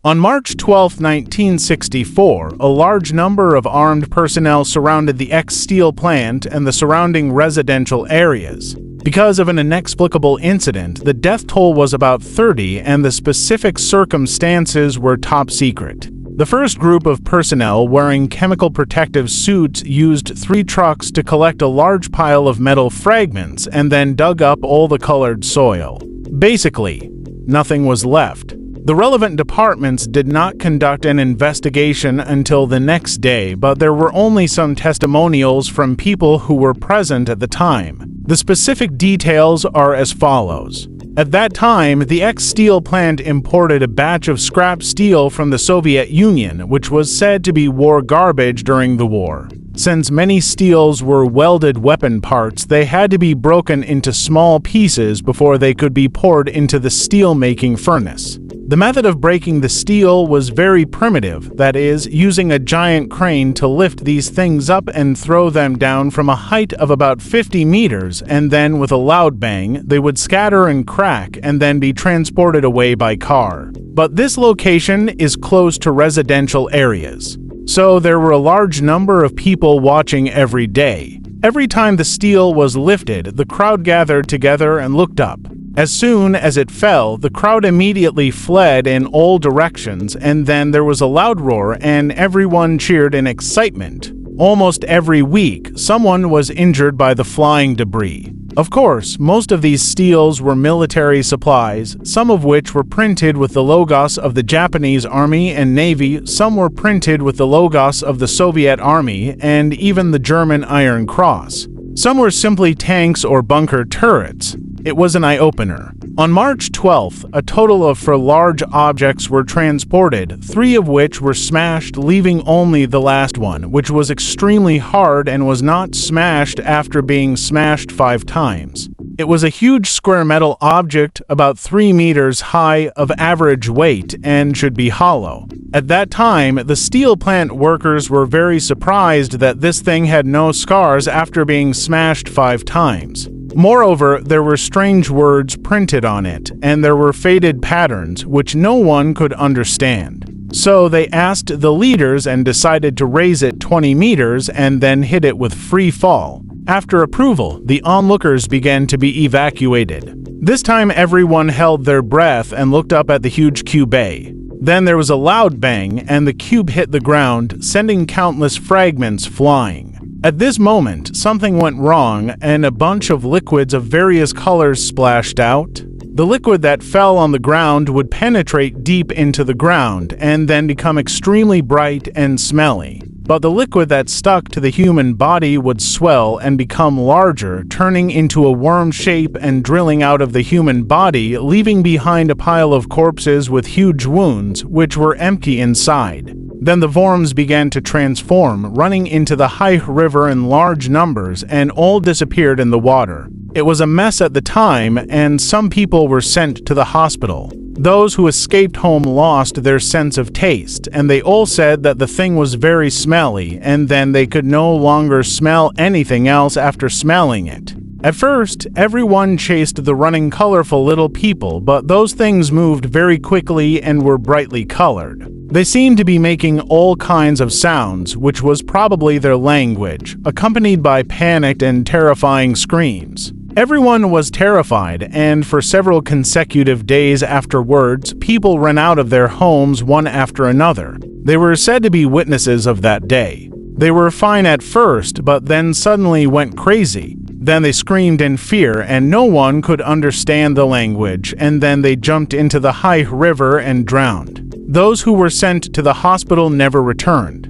On March 12, 1964, a large number of armed personnel surrounded the X-Steel plant and the surrounding residential areas. Because of an inexplicable incident, the death toll was about 30 and the specific circumstances were top secret. The first group of personnel wearing chemical protective suits used 3 trucks to collect a large pile of metal fragments and then dug up all the colored soil. Basically, nothing was left. The relevant departments did not conduct an investigation until the next day, but there were only some testimonials from people who were present at the time. The specific details are as follows. At that time, the X-Steel plant imported a batch of scrap steel from the Soviet Union, which was said to be war garbage during the war. Since many steels were welded weapon parts, they had to be broken into small pieces before they could be poured into the steel-making furnace. The method of breaking the steel was very primitive, that is, using a giant crane to lift these things up and throw them down from a height of about 50 meters, and then with a loud bang, they would scatter and crack and then be transported away by car. But this location is close to residential areas, so there were a large number of people watching every day. Every time the steel was lifted, the crowd gathered together and looked up. As soon as it fell, the crowd immediately fled in all directions, and then there was a loud roar and everyone cheered in excitement. Almost every week, someone was injured by the flying debris. Of course, most of these steels were military supplies, some of which were printed with the logos of the Japanese Army and Navy, some were printed with the logos of the Soviet Army, and even the German Iron Cross. Some were simply tanks or bunker turrets. It was an eye-opener. On March 12th, a total of 4 large objects were transported, 3 of which were smashed, leaving only the last one, which was extremely hard and was not smashed after being smashed 5 times. It was a huge square metal object about 3 meters high, of average weight, and should be hollow. At that time, the steel plant workers were very surprised that this thing had no scars after being smashed 5 times. Moreover, there were strange words printed on it, and there were faded patterns which no one could understand. So they asked the leaders and decided to raise it 20 meters and then hit it with free fall. After approval, the onlookers began to be evacuated. This time everyone held their breath and looked up at the huge cube A. Then there was a loud bang and the cube hit the ground, sending countless fragments flying. At this moment, something went wrong and a bunch of liquids of various colors splashed out. The liquid that fell on the ground would penetrate deep into the ground and then become extremely bright and smelly. But the liquid that stuck to the human body would swell and become larger, turning into a worm shape and drilling out of the human body, leaving behind a pile of corpses with huge wounds, which were empty inside. Then the worms began to transform, running into the Hai River in large numbers, and all disappeared in the water. It was a mess at the time, and some people were sent to the hospital. Those who escaped home lost their sense of taste, and they all said that the thing was very smelly, and then they could no longer smell anything else after smelling it. At first, everyone chased the running colorful little people, but those things moved very quickly and were brightly colored. They seemed to be making all kinds of sounds, which was probably their language, accompanied by panicked and terrifying screams. Everyone was terrified, and for several consecutive days afterwards, people ran out of their homes one after another. They were said to be witnesses of that day. They were fine at first, but then suddenly went crazy. Then they screamed in fear, and no one could understand the language, and then they jumped into the Hai River and drowned. Those who were sent to the hospital never returned.